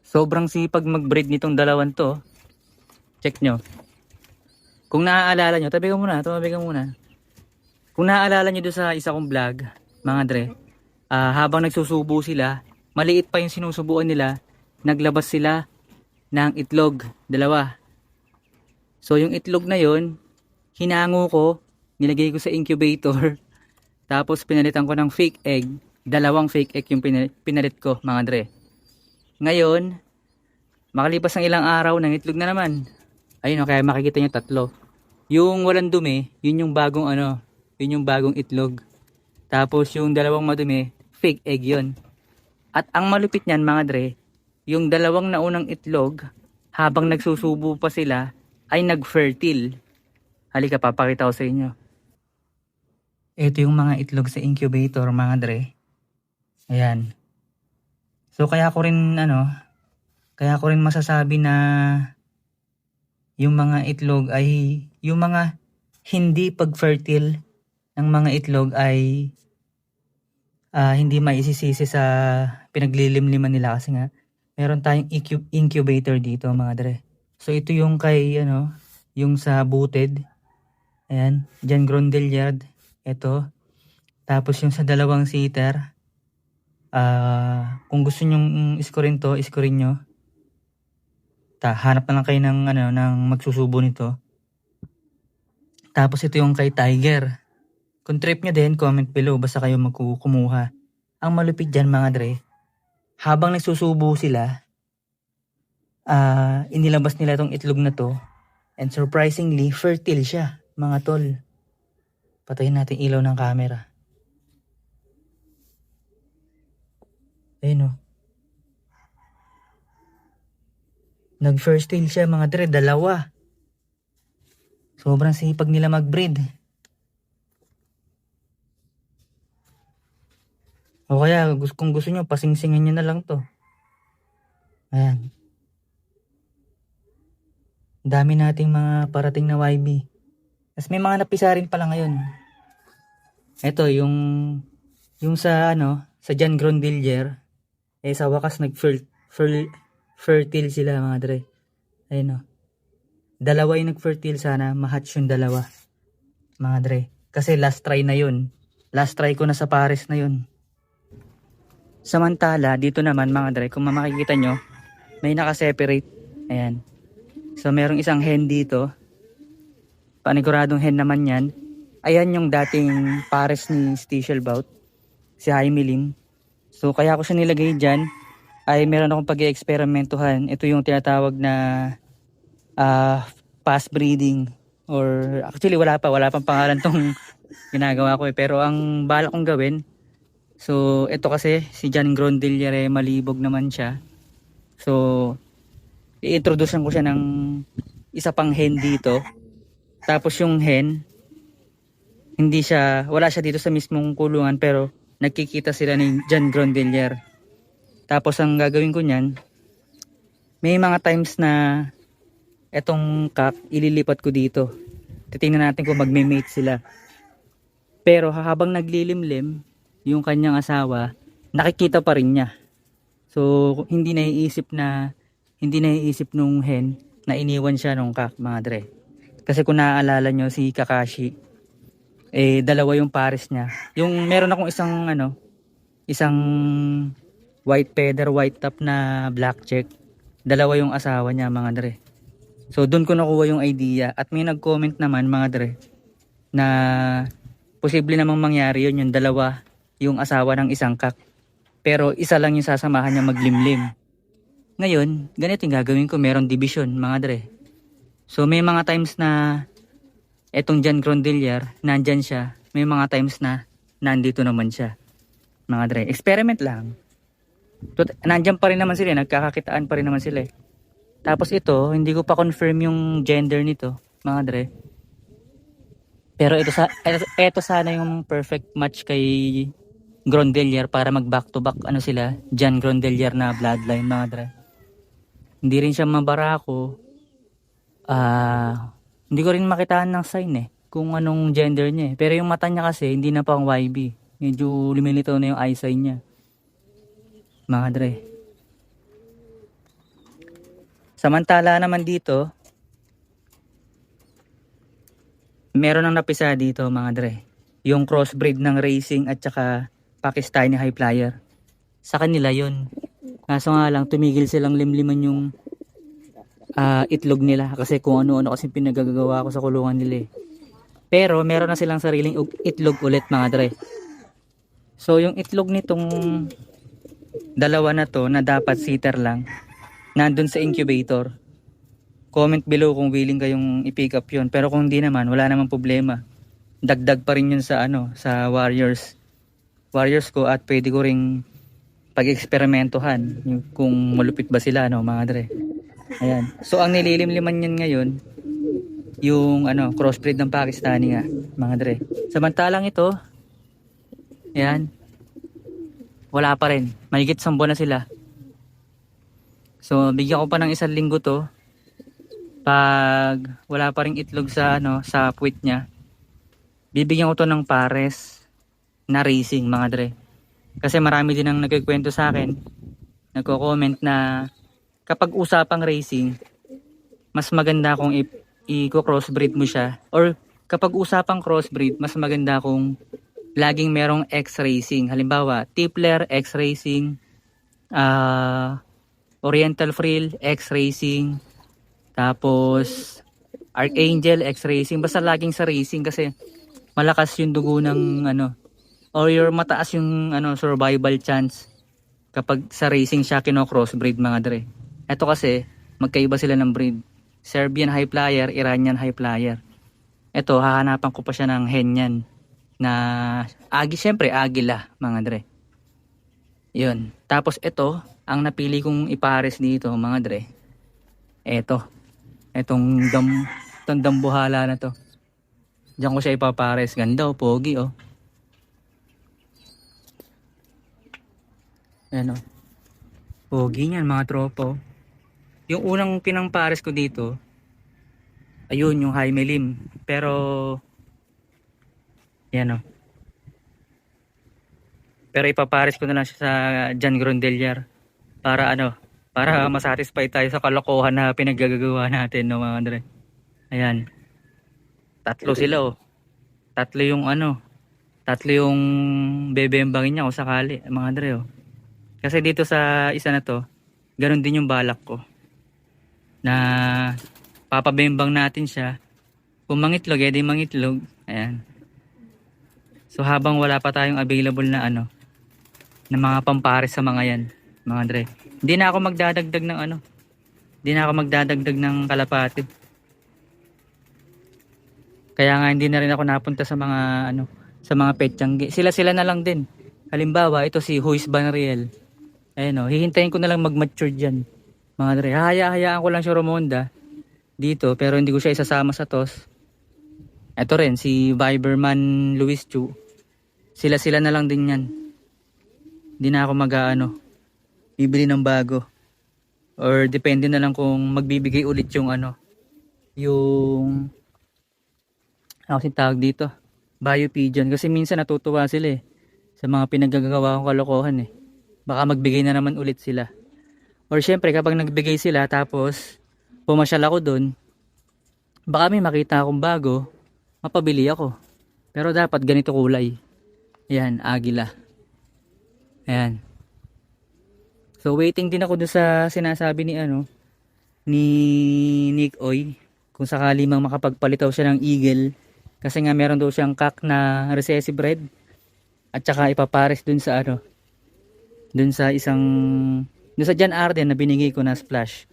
Sobrang sipag mag-breed nitong dalawan to. Check nyo. Kung naaalala nyo, tabi ka muna. Kung naaalala nyo doon sa isa kong vlog, mga dre, habang nagsusubo sila, maliit pa yung sinusubuan nila, naglabas sila ng itlog, dalawa. So yung itlog na yon, hinango ko, nilagay ko sa incubator, tapos pinalitan ko ng fake egg, dalawang fake egg yung pinalit ko, mga dre. Ngayon, makalipas ng ilang araw, ng itlog na naman. Ayun o, kaya makikita nyo tatlo. Yung walang dumi, yun yung bagong yun yung bagong itlog. Tapos yung dalawang madumi, fake egg yun. At ang malupit niyan, mga dre, yung dalawang naunang itlog, habang nagsusubo pa sila, ay nag-fertile. Halika, papakita ko sa inyo. Ito yung mga itlog sa incubator, mga dre. Ayan. So kaya ko rin masasabi na yung mga itlog ay, yung mga hindi pag-fertile ng mga itlog ay hindi maisisisi sa pinaglilimliman nila kasi nga meron tayong incubator dito, mga dre. So ito yung kay yung sa booted. Ayan, John Grondeliard. Ito. Tapos yung sa dalawang seater. Kung gusto nyong iskorin to, iskorin nyo. Hanap na lang kayo ng magsusubo nito. Tapos ito yung kay Tiger. Kung trip nyo din, comment below basta kayo kumuha. Ang malupit dyan, mga dre, habang nagsusubo sila, inilabas nila itong itlog na to, and surprisingly, fertile siya, mga tol. Patayin natin ilaw ng camera. Ayun o. Nag-fertile siya, mga dre, dalawa. Sobrang sipag nila mag-breed. O kaya kung gusto nyo, pasingsingin nyo na lang to. Ayan. Dami nating mga parating na YB. Tapos may mga napisa rin pala ngayon. Ito yung sa sa John Grondelier, sa wakas fertile sila, mga dre. Ayun o. Dalawa yung nag-fertile, sana ma-hatch yung dalawa, mga dre. Kasi last try na yun. Last try ko na sa pares na yun. Samantala, dito naman, mga dre, kung makikita nyo, may naka-separate. Ayan. So, merong isang hen dito. Paniguradong hen naman yan. Ayan yung dating pares ni Stichel Bout, si Jaime Lim. So, kaya ko siya nilagay dyan, ay meron akong pag-i-eksperimentuhan. Ito yung tinatawag na fast breeding. Or, actually, wala pang pangalan tong ginagawa ko . Pero ang balak kong gawin, so, ito kasi, si John Grondelier, malibog naman siya. So, i-introduce ko siya ng isa pang hen dito. Tapos yung hen, wala siya dito sa mismong kulungan, pero nagkikita sila ni John Grondelier. Tapos ang gagawin ko niyan, may mga times na etong cock, ililipat ko dito. Titingnan natin kung magme-mate sila. Pero habang naglilimlim, yung kanyang asawa, nakikita pa rin niya. So, hindi naiisip nung hen na iniwan siya nung cock, mga dre. Kasi kung naaalala nyo, si Kakashi, dalawa yung pares niya. Yung meron akong isang white feather, white top na black check. Dalawa yung asawa niya, mga dre. So, dun ko nakuha yung idea. At may nag-comment naman, mga dre, na posible namang mangyari yun, yung dalawa yung asawa ng isang cock. Pero isa lang yung sasamahan niya maglimlim. Ngayon, ganito yung gagawin ko. Meron division, mga dre. So, may mga times na etong John Grondelier, nandyan siya. May mga times na nandito naman siya, mga dre. Experiment lang. Nandyan pa rin naman sila. Nagkakakitaan pa rin naman sila. Tapos ito, hindi ko pa confirm yung gender nito, mga dre. Pero ito sana yung perfect match kay Grondelier para mag back to back sila, John Grondelier na bloodline, mga dre. Hindi rin siya mabarako. Hindi ko rin makitaan ng sign kung anong gender niya . Pero yung mata niya kasi hindi na pang YB. Medyo lumilitaw na yung eye sign niya, mga dre. Samantala naman dito, meron ang napisa dito mga dre. Yung crossbreed ng racing at saka Pakistani high flyer. Sa kanila yun. Kaso nga lang, tumigil silang limliman yung itlog nila. Kasi kung ano-ano kasi pinagagawa ko sa kulungan nila eh. Pero meron na silang sariling itlog ulit mga dre. So yung itlog nitong dalawa na to na dapat sitter lang, nandun sa incubator. Comment below kung willing kayong i-pick up yun. Pero kung hindi naman, wala namang problema. Dagdag pa rin yun sa sa warriors ko, at pwede ko ring pag-eksperimentohan kung malupit ba sila mga dre. Ayan. So ang nililimliman yan ngayon yung crossbreed ng Pakistani nga mga dre. Samantalang ito, ayan, wala pa rin. Mahigit 10 buwan na sila. So bigyan ko pa ng 1 linggo to. Pag wala pa ring itlog sa sa puwit niya, bibigyan ko to ng pares na racing mga dre. Kasi marami din ang nagkukwento sa akin, nagko-comment na kapag usapang racing, mas maganda kung i-crossbreed mo siya, or kapag usapang crossbreed, mas maganda kung laging merong X racing. Halimbawa, Tipler X racing, Oriental Frill X racing, tapos Archangel X racing. Basta laging sa racing kasi malakas yung dugo ng or your mataas yung survival chance kapag sa racing siya kino-crossbreed mga dre. Ito kasi magkaiba sila ng breed. Serbian high flyer, Iranian high flyer. Ito hahanapan ko pa siya ng hen yan na syempre agila mga dre. Yun. Tapos ito ang napili kong ipares dito mga dre. Itong dambuhala na to. Diyan ko siya ipapares. Ganda pogi Ayan pogi niyan mga tropo. Yung unang pinampares ko dito, ayun yung high melim. Pero yan pero ipapares ko na lang siya sa John Grondellier para para masatisfy tayo sa kalokohan na pinaggagawa natin mga dre. Ayan. Tatlo sila Tatlo yung bebembangin niya kung sakali mga dre Kasi dito sa isa na to, ganun din yung balak ko. Na papabembang natin siya. Kung mangitlog, edi mangitlog. Ayan. So habang wala pa tayong available na na mga pampares sa mga yan, mga dre. Hindi na ako magdadagdag ng Hindi na ako magdadagdag ng kalapati. Kaya nga hindi na rin ako napunta sa mga sa mga petsyangge. Sila na lang din. Halimbawa, ito si Huis Banriel. Ayan hihintayin ko na lang mag-mature diyan. Mga dre, hayaan ko lang si Romonda dito, pero hindi ko siya isasama sa toss. Ito rin si Viberman Luis Chu. Sila na lang din yan. Hindi na ako bibili ng bago. Or depende na lang kung magbibigay ulit yung yung kasi tawag dito, Bio Pigeon. Kasi minsan natutuwa sila sa mga pinaggagawa kong kalokohan Baka magbigay na naman ulit sila. Or syempre kapag nagbigay sila tapos pumasyal ako dun, baka may makita akong bago, mapabili ako. Pero dapat ganito kulay. Ayan, agila. Ayan. So waiting din ako dun sa sinasabi ni ni Nick Oy, kung sakali mang makapagpalitaw siya ng eagle. Kasi nga meron daw siyang cock na recessive red. At saka ipapares dun sa dun sa dun sa John Arden na binigay ko na splash.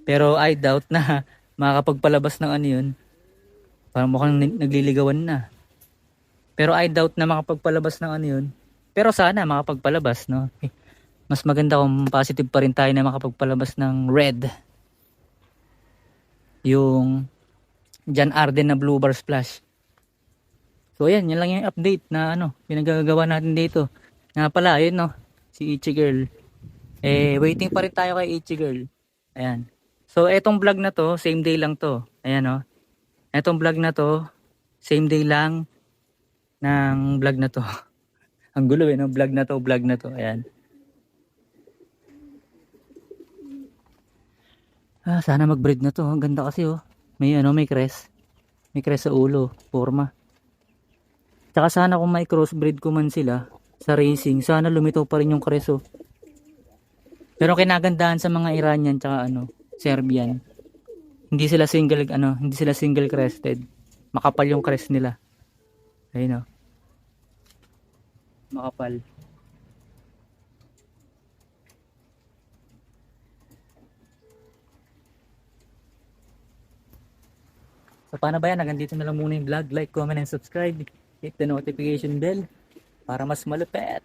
Pero I doubt na makakapagpalabas ng yun. Parang mukhang nagliligawan na. Pero I doubt na makapagpalabas ng yun. Pero sana makapagpalabas Mas maganda kung positive pa rin tayo na makapagpalabas ng red. Yung John Arden na blue bar splash. So ayan, yan lang yung update na pinagagawa natin dito. Nga pala, ayun si Ichi Girl. Waiting pa rin tayo kay Ichi Girl. Ayan. So etong vlog na to, same day lang to. Ayan Etong vlog na to, same day lang ng vlog na to. Ang gulo vlog na to. Ayan. Sana mag-breed na to. Ang ganda kasi oh. May ano, may crest. May crest sa ulo. Forma. Tsaka sana kung may crossbreed ko man sila sa racing, sana lumitaw pa rin yung crest oh. Pero kinagandahan sa mga Iranian tsaka ano, Serbian. Hindi sila single crested. Makapal yung crest nila. Ayun oh. Makapal. So paano ba yan? Hanggang dito na lang muna yung vlog. Like, comment, and subscribe. Hit the notification bell para mas malupet.